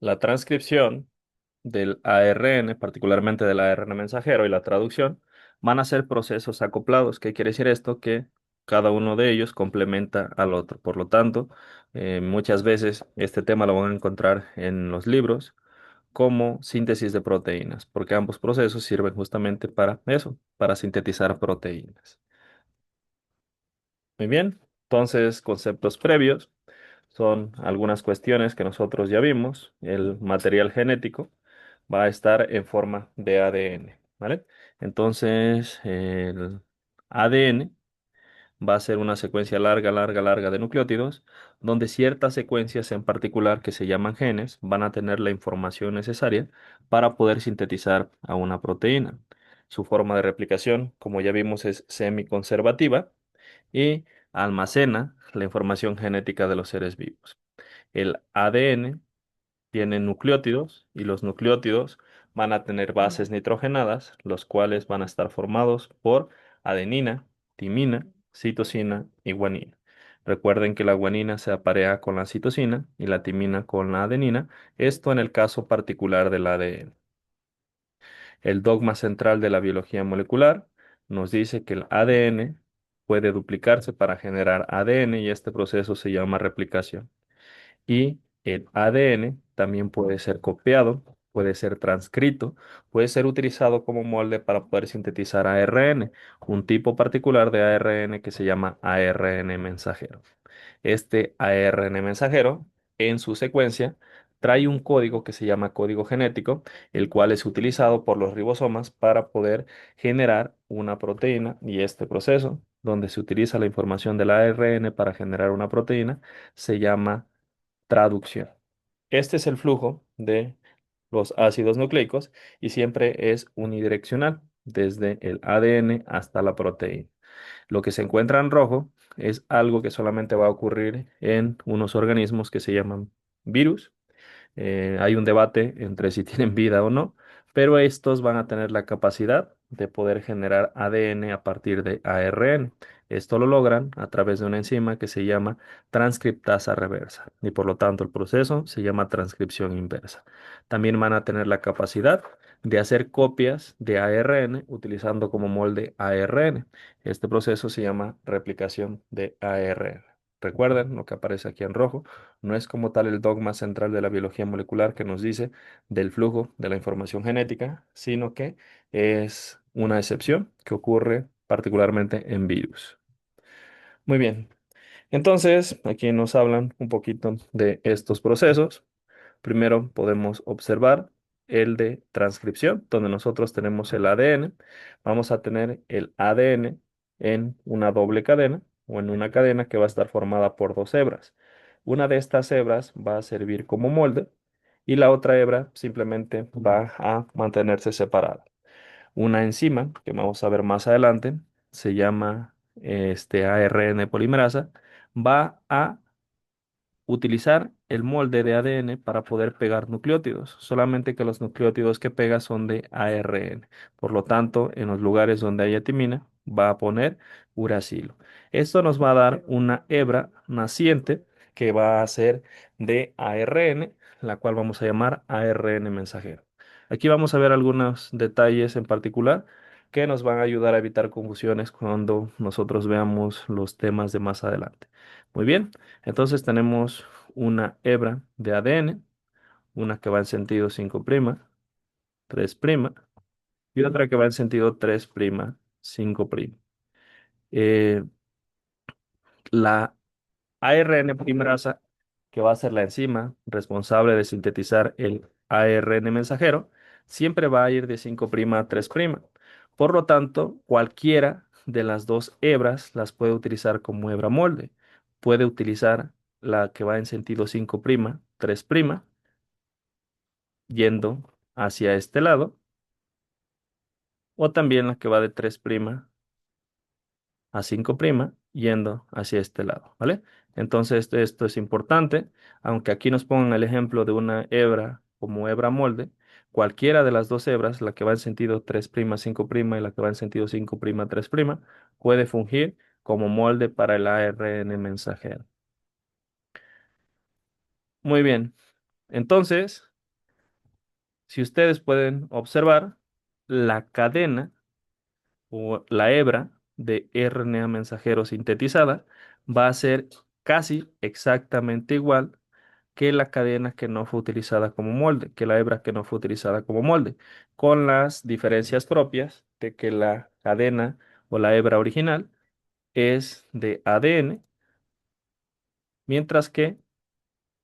La transcripción del ARN, particularmente del ARN mensajero y la traducción, van a ser procesos acoplados. ¿Qué quiere decir esto? Que cada uno de ellos complementa al otro. Por lo tanto, muchas veces este tema lo van a encontrar en los libros como síntesis de proteínas, porque ambos procesos sirven justamente para eso, para sintetizar proteínas. Muy bien, entonces conceptos previos son algunas cuestiones que nosotros ya vimos. El material genético va a estar en forma de ADN, ¿vale? Entonces, el ADN va a ser una secuencia larga, larga, larga de nucleótidos, donde ciertas secuencias en particular que se llaman genes van a tener la información necesaria para poder sintetizar a una proteína. Su forma de replicación, como ya vimos, es semiconservativa y almacena la información genética de los seres vivos. El ADN tiene nucleótidos y los nucleótidos van a tener bases nitrogenadas, los cuales van a estar formados por adenina, timina, citosina y guanina. Recuerden que la guanina se aparea con la citosina y la timina con la adenina, esto en el caso particular del ADN. El dogma central de la biología molecular nos dice que el ADN puede duplicarse para generar ADN y este proceso se llama replicación. Y el ADN también puede ser copiado, puede ser transcrito, puede ser utilizado como molde para poder sintetizar ARN, un tipo particular de ARN que se llama ARN mensajero. Este ARN mensajero, en su secuencia, trae un código que se llama código genético, el cual es utilizado por los ribosomas para poder generar una proteína y este proceso, donde se utiliza la información del ARN para generar una proteína, se llama traducción. Este es el flujo de los ácidos nucleicos y siempre es unidireccional, desde el ADN hasta la proteína. Lo que se encuentra en rojo es algo que solamente va a ocurrir en unos organismos que se llaman virus. Hay un debate entre si tienen vida o no, pero estos van a tener la capacidad de poder generar ADN a partir de ARN. Esto lo logran a través de una enzima que se llama transcriptasa reversa y por lo tanto el proceso se llama transcripción inversa. También van a tener la capacidad de hacer copias de ARN utilizando como molde ARN. Este proceso se llama replicación de ARN. Recuerden lo que aparece aquí en rojo. No es como tal el dogma central de la biología molecular que nos dice del flujo de la información genética, sino que es una excepción que ocurre particularmente en virus. Muy bien, entonces aquí nos hablan un poquito de estos procesos. Primero podemos observar el de transcripción, donde nosotros tenemos el ADN. Vamos a tener el ADN en una doble cadena o en una cadena que va a estar formada por dos hebras. Una de estas hebras va a servir como molde y la otra hebra simplemente va a mantenerse separada. Una enzima, que vamos a ver más adelante, se llama ARN polimerasa, va a utilizar el molde de ADN para poder pegar nucleótidos, solamente que los nucleótidos que pega son de ARN. Por lo tanto, en los lugares donde haya timina, va a poner uracilo. Esto nos va a dar una hebra naciente que va a ser de ARN, la cual vamos a llamar ARN mensajero. Aquí vamos a ver algunos detalles en particular que nos van a ayudar a evitar confusiones cuando nosotros veamos los temas de más adelante. Muy bien. Entonces tenemos una hebra de ADN, una que va en sentido 5', 3', y otra que va en sentido 3', 5'. Eh, la ARN polimerasa, que va a ser la enzima responsable de sintetizar el ARN mensajero, siempre va a ir de 5' a 3'. Por lo tanto, cualquiera de las dos hebras las puede utilizar como hebra molde. Puede utilizar la que va en sentido 5', 3', yendo hacia este lado, o también la que va de 3' a 5', yendo hacia este lado, ¿vale? Entonces esto es importante, aunque aquí nos pongan el ejemplo de una hebra como hebra molde, cualquiera de las dos hebras, la que va en sentido 3', 5' y la que va en sentido 5', 3', puede fungir como molde para el ARN mensajero. Muy bien, entonces Si ustedes pueden observar, la cadena o la hebra de RNA mensajero sintetizada va a ser casi exactamente igual que la cadena que no fue utilizada como molde, que la hebra que no fue utilizada como molde, con las diferencias propias de que la cadena o la hebra original es de ADN, mientras que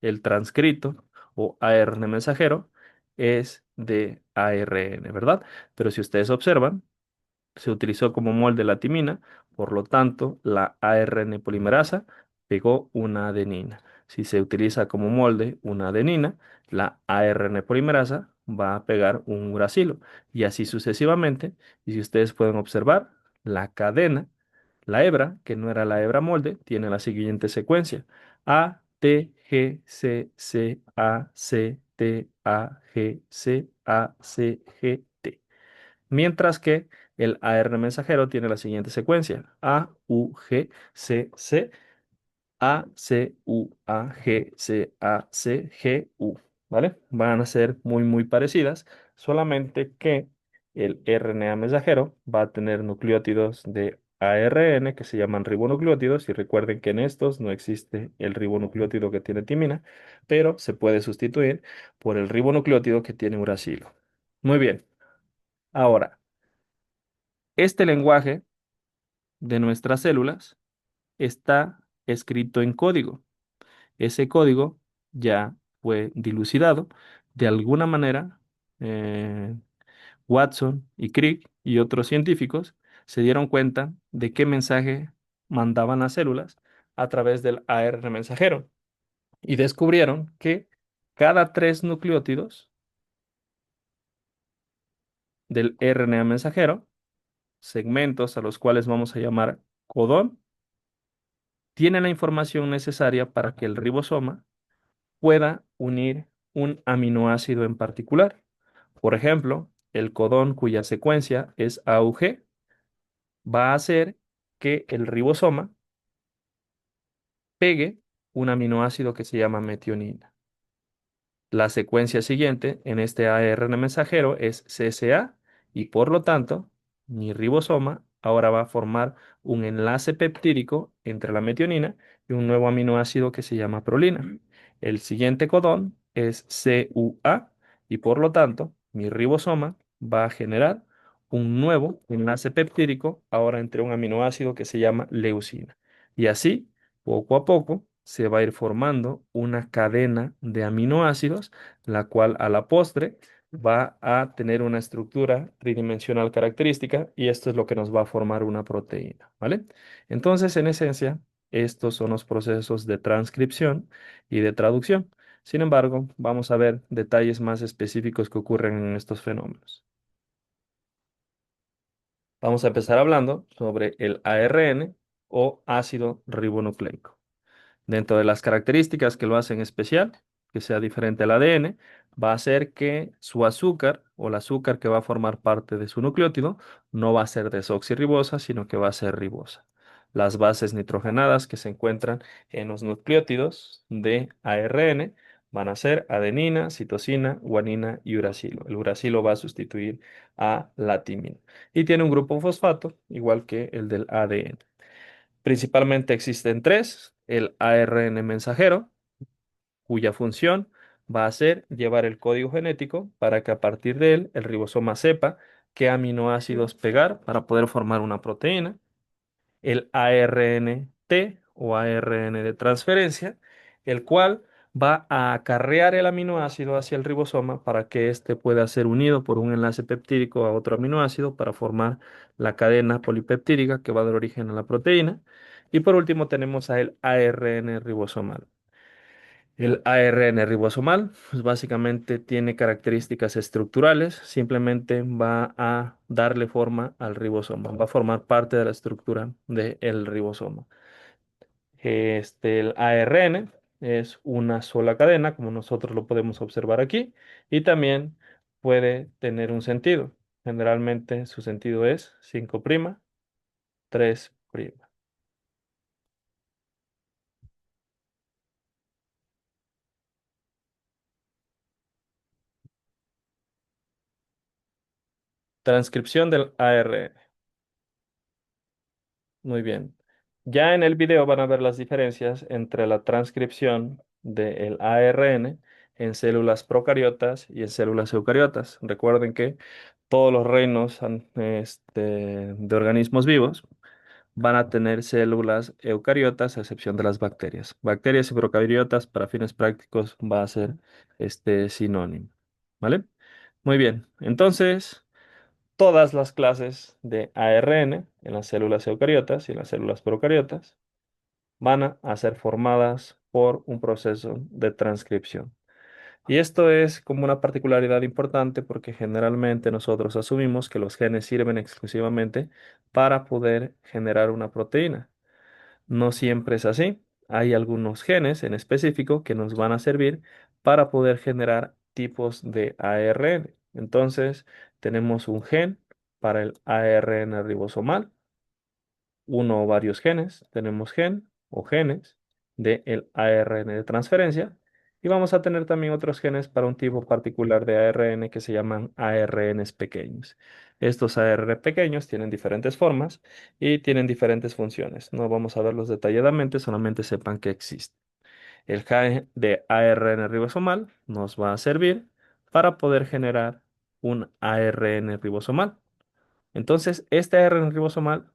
el transcrito o ARN mensajero es de ARN, ¿verdad? Pero si ustedes observan, se utilizó como molde la timina, por lo tanto, la ARN polimerasa pegó una adenina. Si se utiliza como molde una adenina, la ARN polimerasa va a pegar un uracilo y así sucesivamente. Y si ustedes pueden observar, la cadena, la hebra, que no era la hebra molde, tiene la siguiente secuencia: A, T, G, C, C, A, C, T, A, G, C, A, C, G, T. Mientras que el ARN mensajero tiene la siguiente secuencia: A, U, G, C, C, A, C, U, A, G, C, A, C, G, U. ¿Vale? Van a ser muy, muy parecidas, solamente que el RNA mensajero va a tener nucleótidos de ARN que se llaman ribonucleótidos, y recuerden que en estos no existe el ribonucleótido que tiene timina, pero se puede sustituir por el ribonucleótido que tiene uracilo. Muy bien. Ahora, este lenguaje de nuestras células está escrito en código. Ese código ya fue dilucidado. De alguna manera, eh, Watson y Crick y otros científicos se dieron cuenta de qué mensaje mandaban las células a través del ARN mensajero y descubrieron que cada tres nucleótidos del RNA mensajero, segmentos a los cuales vamos a llamar codón, tiene la información necesaria para que el ribosoma pueda unir un aminoácido en particular. Por ejemplo, el codón cuya secuencia es AUG va a hacer que el ribosoma pegue un aminoácido que se llama metionina. La secuencia siguiente en este ARN mensajero es CCA y por lo tanto mi ribosoma ahora va a formar un enlace peptídico entre la metionina y un nuevo aminoácido que se llama prolina. El siguiente codón es CUA y por lo tanto mi ribosoma va a generar un nuevo enlace peptídico ahora entre un aminoácido que se llama leucina. Y así, poco a poco, se va a ir formando una cadena de aminoácidos, la cual a la postre va a tener una estructura tridimensional característica, y esto es lo que nos va a formar una proteína, ¿vale? Entonces, en esencia, estos son los procesos de transcripción y de traducción. Sin embargo, vamos a ver detalles más específicos que ocurren en estos fenómenos. Vamos a empezar hablando sobre el ARN o ácido ribonucleico. Dentro de las características que lo hacen especial, que sea diferente al ADN, va a ser que su azúcar o el azúcar que va a formar parte de su nucleótido no va a ser desoxirribosa, sino que va a ser ribosa. Las bases nitrogenadas que se encuentran en los nucleótidos de ARN van a ser adenina, citosina, guanina y uracilo. El uracilo va a sustituir a la timina y tiene un grupo fosfato igual que el del ADN. Principalmente existen tres: el ARN mensajero, cuya función va a ser llevar el código genético para que a partir de él el ribosoma sepa qué aminoácidos pegar para poder formar una proteína. El ARNT o ARN de transferencia, el cual va a acarrear el aminoácido hacia el ribosoma para que éste pueda ser unido por un enlace peptídico a otro aminoácido para formar la cadena polipeptídica que va a dar origen a la proteína. Y por último tenemos a el ARN ribosomal. El ARN ribosomal, pues básicamente tiene características estructurales, simplemente va a darle forma al ribosoma, va a formar parte de la estructura del ribosoma. El ARN es una sola cadena, como nosotros lo podemos observar aquí, y también puede tener un sentido. Generalmente su sentido es 5', 3'. Transcripción del ARN. Muy bien. Ya en el video van a ver las diferencias entre la transcripción del ARN en células procariotas y en células eucariotas. Recuerden que todos los reinos de organismos vivos van a tener células eucariotas, a excepción de las bacterias. Bacterias y procariotas, para fines prácticos, va a ser sinónimo. ¿Vale? Muy bien. Entonces, todas las clases de ARN en las células eucariotas y en las células procariotas van a ser formadas por un proceso de transcripción. Y esto es como una particularidad importante porque generalmente nosotros asumimos que los genes sirven exclusivamente para poder generar una proteína. No siempre es así. Hay algunos genes en específico que nos van a servir para poder generar tipos de ARN. Entonces, tenemos un gen para el ARN ribosomal, uno o varios genes, tenemos gen o genes del ARN de transferencia y vamos a tener también otros genes para un tipo particular de ARN que se llaman ARNs pequeños. Estos ARN pequeños tienen diferentes formas y tienen diferentes funciones. No vamos a verlos detalladamente, solamente sepan que existen. El gen de ARN ribosomal nos va a servir para poder generar un ARN ribosomal. Entonces, este ARN ribosomal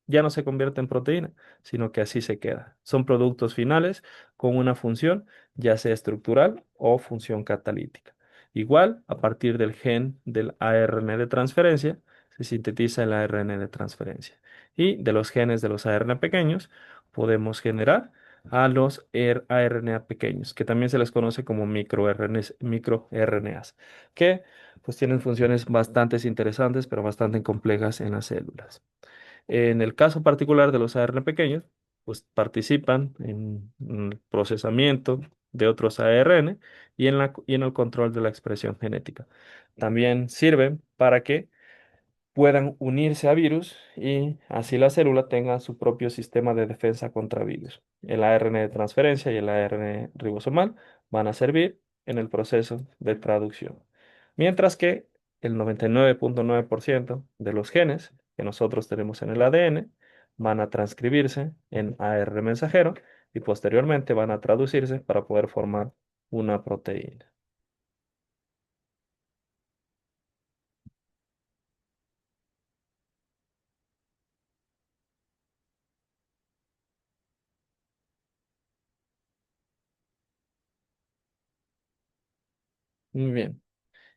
ya no se convierte en proteína, sino que así se queda. Son productos finales con una función, ya sea estructural o función catalítica. Igual, a partir del gen del ARN de transferencia, se sintetiza el ARN de transferencia. Y de los genes de los ARN pequeños, podemos generar a los ARNA pequeños, que también se les conoce como microRNAs, que pues tienen funciones bastante interesantes, pero bastante complejas en las células. En el caso particular de los ARN pequeños, pues participan en el procesamiento de otros ARN y en el control de la expresión genética. También sirven para que puedan unirse a virus y así la célula tenga su propio sistema de defensa contra virus. El ARN de transferencia y el ARN ribosomal van a servir en el proceso de traducción. Mientras que el 99.9% de los genes que nosotros tenemos en el ADN van a transcribirse en ARN mensajero y posteriormente van a traducirse para poder formar una proteína. Muy bien.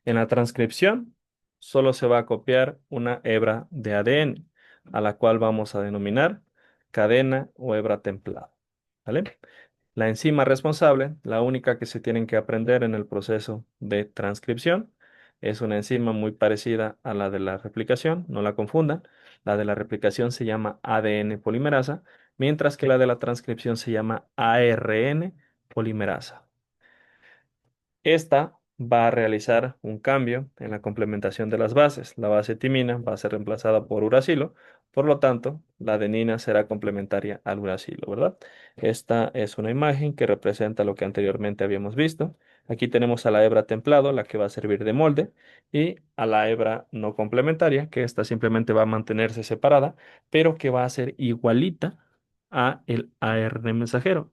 En la transcripción solo se va a copiar una hebra de ADN, a la cual vamos a denominar cadena o hebra templada. ¿Vale? La enzima responsable, la única que se tienen que aprender en el proceso de transcripción, es una enzima muy parecida a la de la replicación, no la confundan. La de la replicación se llama ADN polimerasa, mientras que la de la transcripción se llama ARN polimerasa. Esta va a realizar un cambio en la complementación de las bases. La base timina va a ser reemplazada por uracilo, por lo tanto, la adenina será complementaria al uracilo, ¿verdad? Esta es una imagen que representa lo que anteriormente habíamos visto. Aquí tenemos a la hebra templado, la que va a servir de molde, y a la hebra no complementaria, que esta simplemente va a mantenerse separada, pero que va a ser igualita a el ARN mensajero.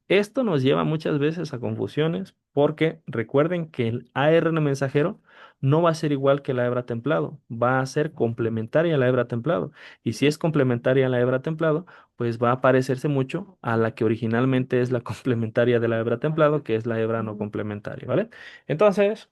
Esto nos lleva muchas veces a confusiones porque recuerden que el ARN mensajero no va a ser igual que la hebra templado, va a ser complementaria a la hebra templado. Y si es complementaria a la hebra templado, pues va a parecerse mucho a la que originalmente es la complementaria de la hebra templado, que es la hebra no complementaria, ¿vale? Entonces,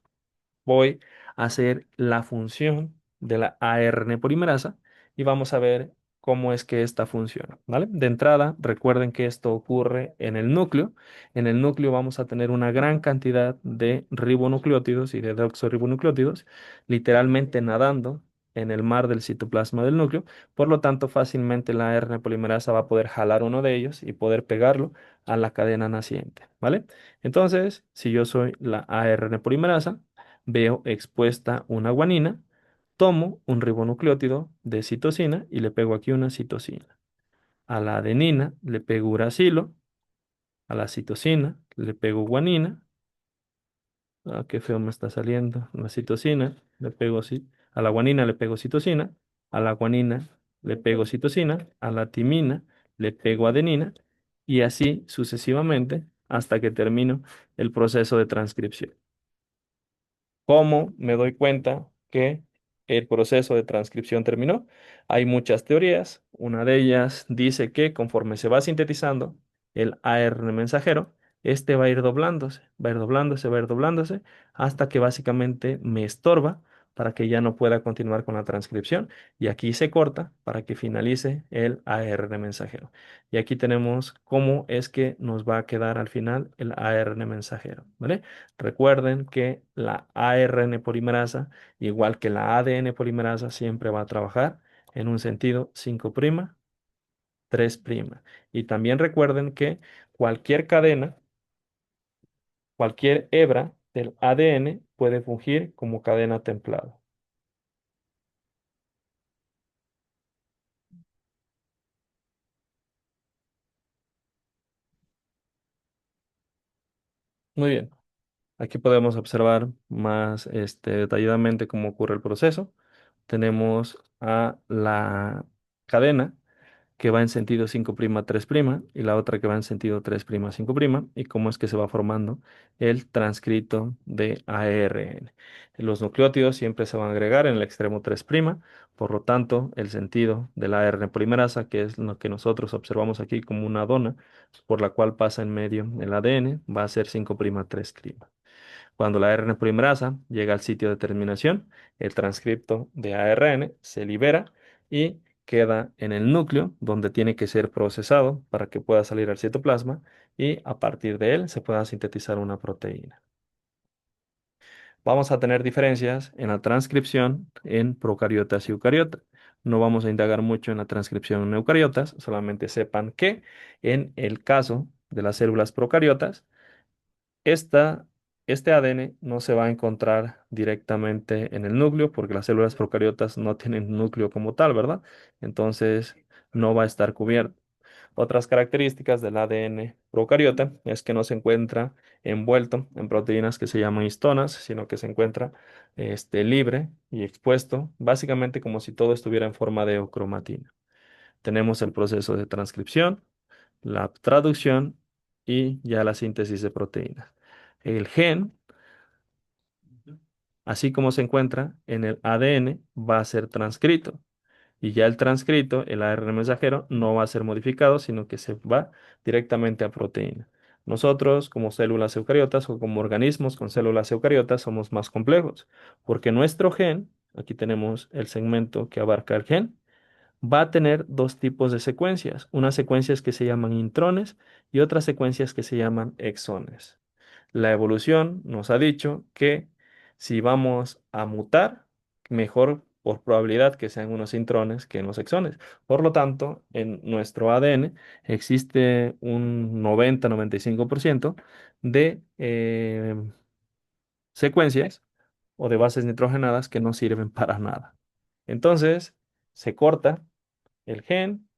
voy a hacer la función de la ARN polimerasa y vamos a ver cómo es que esta funciona, ¿vale? De entrada, recuerden que esto ocurre en el núcleo. En el núcleo vamos a tener una gran cantidad de ribonucleótidos y de deoxirribonucleótidos, literalmente nadando en el mar del citoplasma del núcleo. Por lo tanto, fácilmente la ARN polimerasa va a poder jalar uno de ellos y poder pegarlo a la cadena naciente, ¿vale? Entonces, si yo soy la ARN polimerasa, veo expuesta una guanina, tomo un ribonucleótido de citosina y le pego aquí una citosina. A la adenina le pego uracilo, a la citosina le pego guanina. Ah, qué feo me está saliendo. La citosina le pego así. A la guanina le pego citosina, a la guanina le pego citosina, a la timina le pego adenina y así sucesivamente hasta que termino el proceso de transcripción. ¿Cómo me doy cuenta que el proceso de transcripción terminó? Hay muchas teorías. Una de ellas dice que conforme se va sintetizando el ARN mensajero, este va a ir doblándose, va a ir doblándose, va a ir doblándose, hasta que básicamente me estorba para que ya no pueda continuar con la transcripción. Y aquí se corta para que finalice el ARN mensajero. Y aquí tenemos cómo es que nos va a quedar al final el ARN mensajero, ¿vale? Recuerden que la ARN polimerasa, igual que la ADN polimerasa, siempre va a trabajar en un sentido 5', 3'. Y también recuerden que cualquier cadena, cualquier hebra del ADN puede fungir como cadena templada. Muy bien. Aquí podemos observar más detalladamente cómo ocurre el proceso. Tenemos a la cadena que va en sentido 5', 3', y la otra que va en sentido 3', 5', y cómo es que se va formando el transcrito de ARN. Los nucleótidos siempre se van a agregar en el extremo 3', por lo tanto, el sentido de la ARN polimerasa, que es lo que nosotros observamos aquí como una dona, por la cual pasa en medio el ADN, va a ser 5', 3'. Cuando la ARN polimerasa llega al sitio de terminación, el transcripto de ARN se libera y queda en el núcleo donde tiene que ser procesado para que pueda salir al citoplasma y a partir de él se pueda sintetizar una proteína. Vamos a tener diferencias en la transcripción en procariotas y eucariotas. No vamos a indagar mucho en la transcripción en eucariotas, solamente sepan que en el caso de las células procariotas, esta, este ADN no se va a encontrar directamente en el núcleo porque las células procariotas no tienen núcleo como tal, ¿verdad? Entonces no va a estar cubierto. Otras características del ADN procariota es que no se encuentra envuelto en proteínas que se llaman histonas, sino que se encuentra libre y expuesto, básicamente como si todo estuviera en forma de eocromatina. Tenemos el proceso de transcripción, la traducción y ya la síntesis de proteínas. El gen, así como se encuentra en el ADN, va a ser transcrito. Y ya el transcrito, el ARN mensajero, no va a ser modificado, sino que se va directamente a proteína. Nosotros, como células eucariotas o como organismos con células eucariotas, somos más complejos, porque nuestro gen, aquí tenemos el segmento que abarca el gen, va a tener dos tipos de secuencias, unas secuencias que se llaman intrones y otras secuencias que se llaman exones. La evolución nos ha dicho que si vamos a mutar, mejor por probabilidad que sean unos intrones que unos exones. Por lo tanto, en nuestro ADN existe un 90-95% de secuencias o de bases nitrogenadas que no sirven para nada. Entonces, se corta el gen,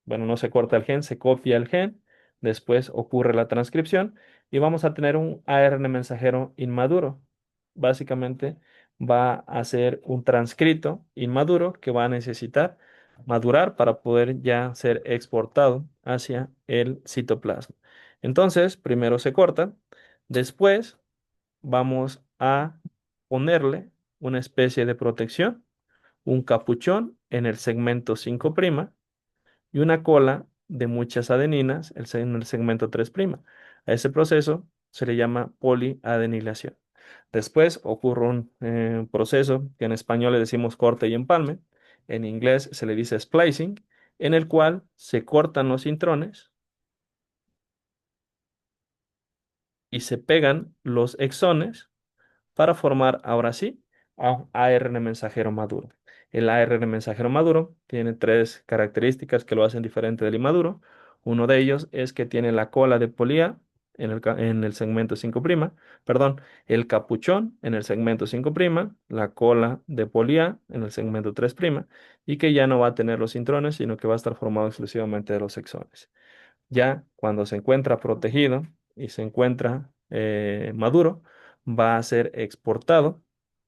bueno, no se corta el gen, se copia el gen, después ocurre la transcripción y vamos a tener un ARN mensajero inmaduro. Básicamente va a ser un transcrito inmaduro que va a necesitar madurar para poder ya ser exportado hacia el citoplasma. Entonces, primero se corta, después vamos a ponerle una especie de protección, un capuchón en el segmento 5' y una cola de muchas adeninas en el segmento 3'. A ese proceso se le llama poliadenilación. Después ocurre un proceso que en español le decimos corte y empalme, en inglés se le dice splicing, en el cual se cortan los intrones y se pegan los exones para formar ahora sí a ARN mensajero maduro. El ARN mensajero maduro tiene tres características que lo hacen diferente del inmaduro. Uno de ellos es que tiene la cola de polía en el segmento 5', perdón, el capuchón en el segmento 5', la cola de polía en el segmento 3', y que ya no va a tener los intrones, sino que va a estar formado exclusivamente de los exones. Ya cuando se encuentra protegido y se encuentra maduro, va a ser exportado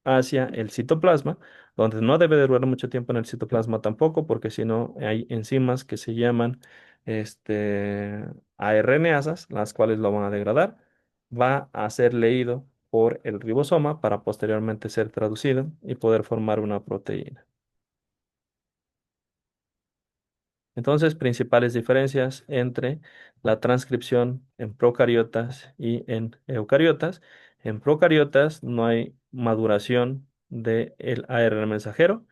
hacia el citoplasma, donde no debe de durar mucho tiempo en el citoplasma tampoco, porque si no hay enzimas que se llaman ARNasas, las cuales lo van a degradar. Va a ser leído por el ribosoma para posteriormente ser traducido y poder formar una proteína. Entonces, principales diferencias entre la transcripción en procariotas y en eucariotas. En procariotas no hay maduración del ARN mensajero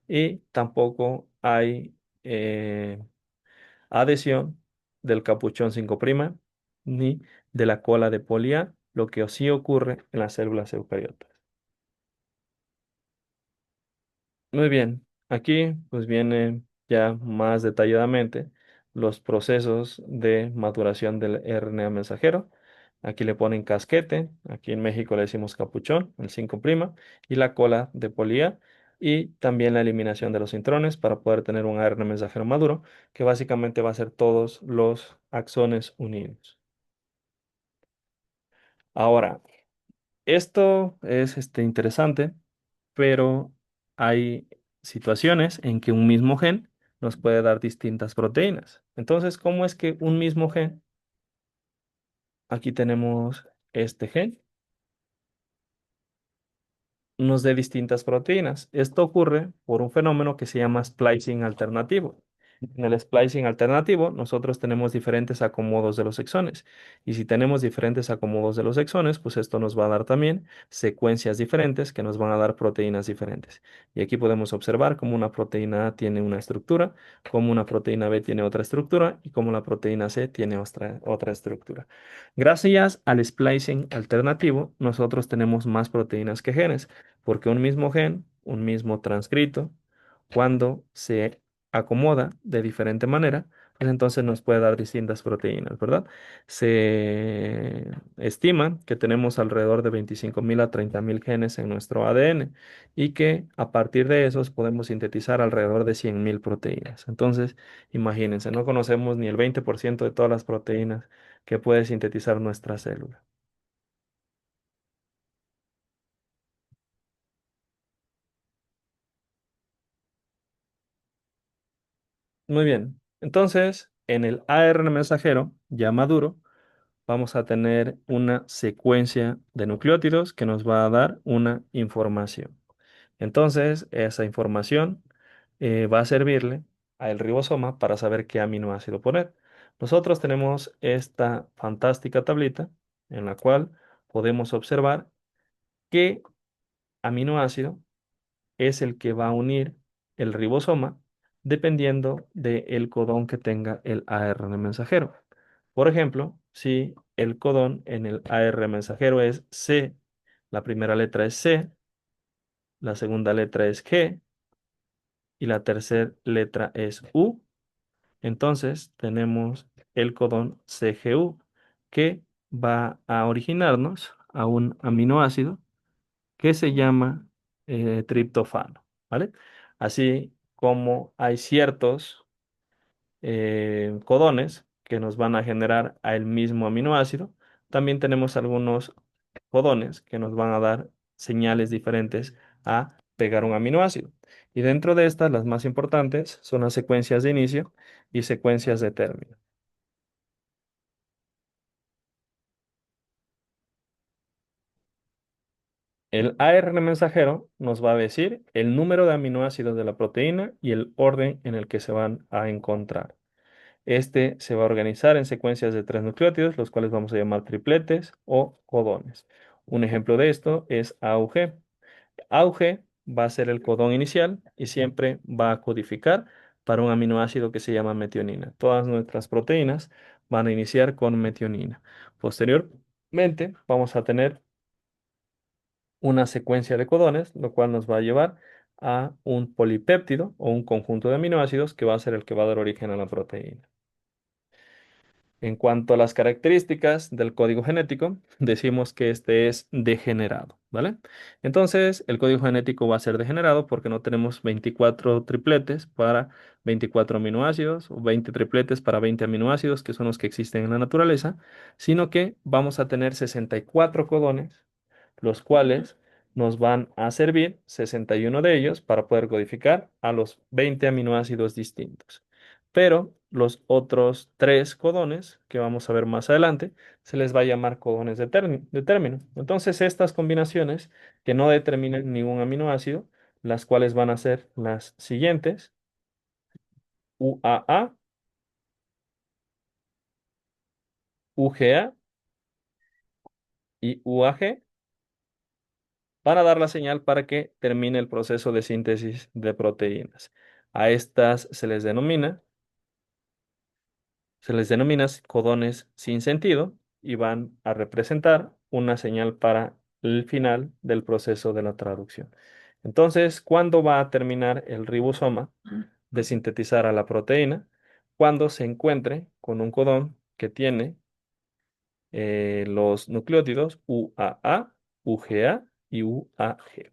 y tampoco hay adhesión del capuchón 5' ni de la cola de poli A, lo que sí ocurre en las células eucariotas. Muy bien, aquí pues viene ya más detalladamente los procesos de maduración del RNA mensajero. Aquí le ponen casquete, aquí en México le decimos capuchón, el 5' y la cola de polía y también la eliminación de los intrones para poder tener un ARN mensajero maduro, que básicamente va a ser todos los axones unidos. Ahora, esto es interesante, pero hay situaciones en que un mismo gen nos puede dar distintas proteínas. Entonces, ¿cómo es que un mismo gen, aquí tenemos este gen, nos dé distintas proteínas? Esto ocurre por un fenómeno que se llama splicing alternativo. En el splicing alternativo, nosotros tenemos diferentes acomodos de los exones. Y si tenemos diferentes acomodos de los exones, pues esto nos va a dar también secuencias diferentes que nos van a dar proteínas diferentes. Y aquí podemos observar cómo una proteína A tiene una estructura, cómo una proteína B tiene otra estructura y cómo la proteína C tiene otra estructura. Gracias al splicing alternativo, nosotros tenemos más proteínas que genes, porque un mismo gen, un mismo transcrito, cuando se acomoda de diferente manera, pues entonces nos puede dar distintas proteínas, ¿verdad? Se estima que tenemos alrededor de 25.000 a 30.000 genes en nuestro ADN y que a partir de esos podemos sintetizar alrededor de 100.000 proteínas. Entonces, imagínense, no conocemos ni el 20% de todas las proteínas que puede sintetizar nuestra célula. Muy bien. Entonces, en el ARN mensajero ya maduro, vamos a tener una secuencia de nucleótidos que nos va a dar una información. Entonces, esa información va a servirle al ribosoma para saber qué aminoácido poner. Nosotros tenemos esta fantástica tablita en la cual podemos observar qué aminoácido es el que va a unir el ribosoma dependiendo del codón que tenga el ARN mensajero. Por ejemplo, si el codón en el ARN mensajero es C, la primera letra es C, la segunda letra es G y la tercera letra es U, entonces tenemos el codón CGU que va a originarnos a un aminoácido que se llama triptofano, ¿vale? Así como hay ciertos codones que nos van a generar a el mismo aminoácido, también tenemos algunos codones que nos van a dar señales diferentes a pegar un aminoácido. Y dentro de estas, las más importantes son las secuencias de inicio y secuencias de término. El ARN mensajero nos va a decir el número de aminoácidos de la proteína y el orden en el que se van a encontrar. Este se va a organizar en secuencias de tres nucleótidos, los cuales vamos a llamar tripletes o codones. Un ejemplo de esto es AUG. AUG va a ser el codón inicial y siempre va a codificar para un aminoácido que se llama metionina. Todas nuestras proteínas van a iniciar con metionina. Posteriormente, vamos a tener una secuencia de codones, lo cual nos va a llevar a un polipéptido o un conjunto de aminoácidos que va a ser el que va a dar origen a la proteína. En cuanto a las características del código genético, decimos que este es degenerado, ¿vale? Entonces, el código genético va a ser degenerado porque no tenemos 24 tripletes para 24 aminoácidos o 20 tripletes para 20 aminoácidos, que son los que existen en la naturaleza, sino que vamos a tener 64 codones, los cuales nos van a servir 61 de ellos para poder codificar a los 20 aminoácidos distintos. Pero los otros tres codones que vamos a ver más adelante se les va a llamar codones de término. Entonces, estas combinaciones que no determinan ningún aminoácido, las cuales van a ser las siguientes: UAA, UGA y UAG, van a dar la señal para que termine el proceso de síntesis de proteínas. A estas se les denomina codones sin sentido y van a representar una señal para el final del proceso de la traducción. Entonces, ¿cuándo va a terminar el ribosoma de sintetizar a la proteína? Cuando se encuentre con un codón que tiene los nucleótidos UAA, UGA y UAG.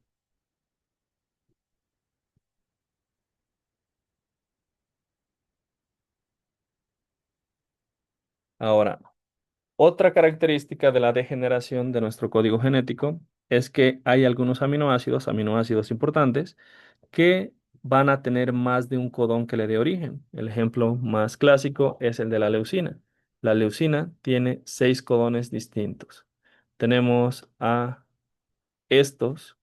Ahora, otra característica de la degeneración de nuestro código genético es que hay algunos aminoácidos importantes, que van a tener más de un codón que le dé origen. El ejemplo más clásico es el de la leucina. La leucina tiene 6 codones distintos. Tenemos a estos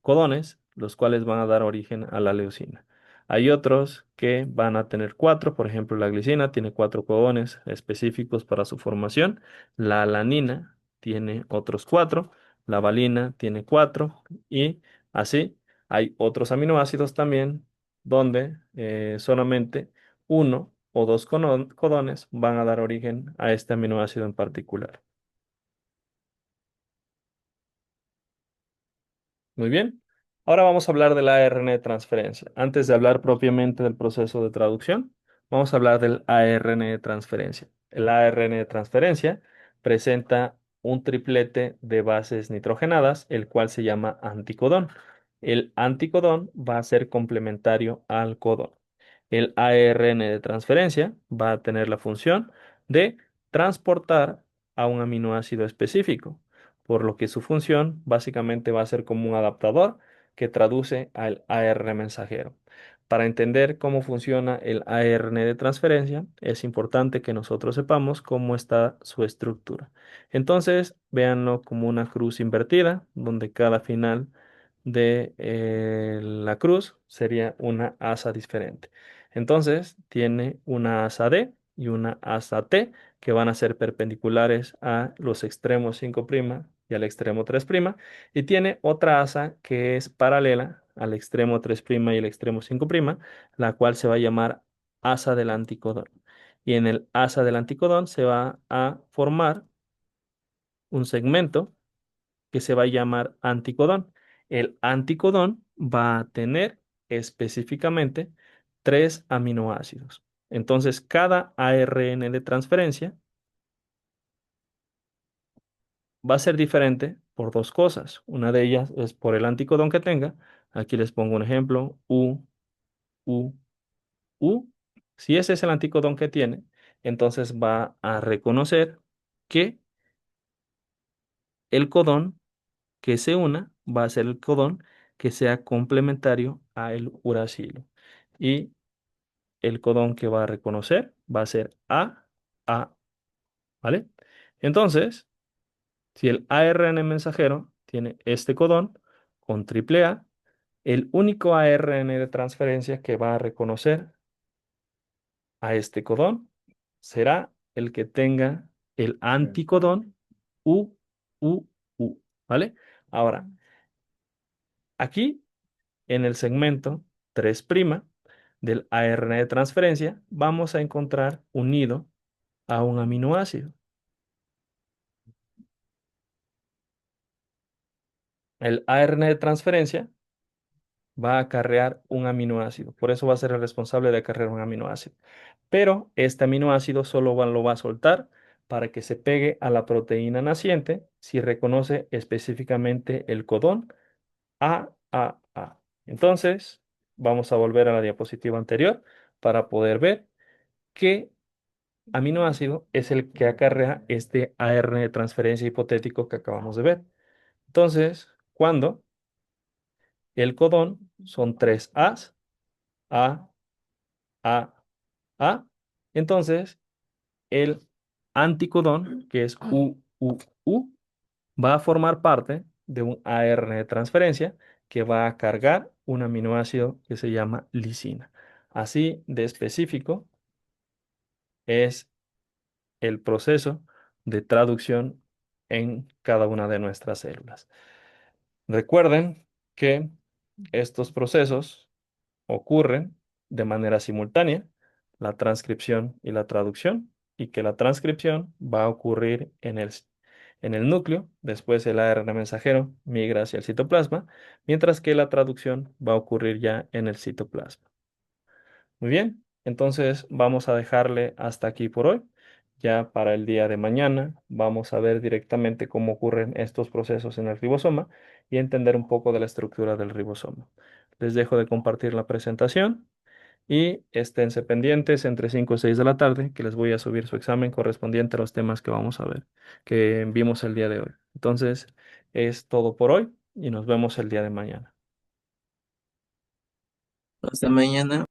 codones, los cuales van a dar origen a la leucina. Hay otros que van a tener 4, por ejemplo, la glicina tiene 4 codones específicos para su formación, la alanina tiene otros 4, la valina tiene 4 y así hay otros aminoácidos también donde solamente uno o dos codones van a dar origen a este aminoácido en particular. Muy bien. Ahora vamos a hablar del ARN de transferencia. Antes de hablar propiamente del proceso de traducción, vamos a hablar del ARN de transferencia. El ARN de transferencia presenta un triplete de bases nitrogenadas, el cual se llama anticodón. El anticodón va a ser complementario al codón. El ARN de transferencia va a tener la función de transportar a un aminoácido específico, por lo que su función básicamente va a ser como un adaptador que traduce al ARN mensajero. Para entender cómo funciona el ARN de transferencia, es importante que nosotros sepamos cómo está su estructura. Entonces, véanlo como una cruz invertida, donde cada final de la cruz sería una asa diferente. Entonces, tiene una asa D y una asa T que van a ser perpendiculares a los extremos 5' y al extremo 3', y tiene otra asa que es paralela al extremo 3' y el extremo 5', la cual se va a llamar asa del anticodón. Y en el asa del anticodón se va a formar un segmento que se va a llamar anticodón. El anticodón va a tener específicamente 3 aminoácidos. Entonces, cada ARN de transferencia va a ser diferente por dos cosas. Una de ellas es por el anticodón que tenga. Aquí les pongo un ejemplo: U, U. Si ese es el anticodón que tiene, entonces va a reconocer que el codón que se una va a ser el codón que sea complementario al uracilo. Y el codón que va a reconocer va a ser A, ¿vale? Entonces, si el ARN mensajero tiene este codón con triple A, el único ARN de transferencia que va a reconocer a este codón será el que tenga el anticodón U, U, U, ¿vale? Ahora, aquí en el segmento 3' del ARN de transferencia, vamos a encontrar unido a un aminoácido. El ARN de transferencia va a acarrear un aminoácido, por eso va a ser el responsable de acarrear un aminoácido. Pero este aminoácido solo lo va a soltar para que se pegue a la proteína naciente si reconoce específicamente el codón AAA. Entonces, vamos a volver a la diapositiva anterior para poder ver qué aminoácido es el que acarrea este ARN de transferencia hipotético que acabamos de ver. Entonces, cuando El codón son tres A's, A, A, A. Entonces, el anticodón, que es U, U, U, va a formar parte de un ARN de transferencia que va a cargar un aminoácido que se llama lisina. Así de específico es el proceso de traducción en cada una de nuestras células. Recuerden que estos procesos ocurren de manera simultánea, la transcripción y la traducción, y que la transcripción va a ocurrir en el núcleo, después el ARN mensajero migra hacia el citoplasma, mientras que la traducción va a ocurrir ya en el citoplasma. Muy bien, entonces vamos a dejarle hasta aquí por hoy. Ya para el día de mañana vamos a ver directamente cómo ocurren estos procesos en el ribosoma y entender un poco de la estructura del ribosoma. Les dejo de compartir la presentación y esténse pendientes entre 5 y 6 de la tarde que les voy a subir su examen correspondiente a los temas que vamos a ver, que vimos el día de hoy. Entonces, es todo por hoy y nos vemos el día de mañana. Hasta mañana.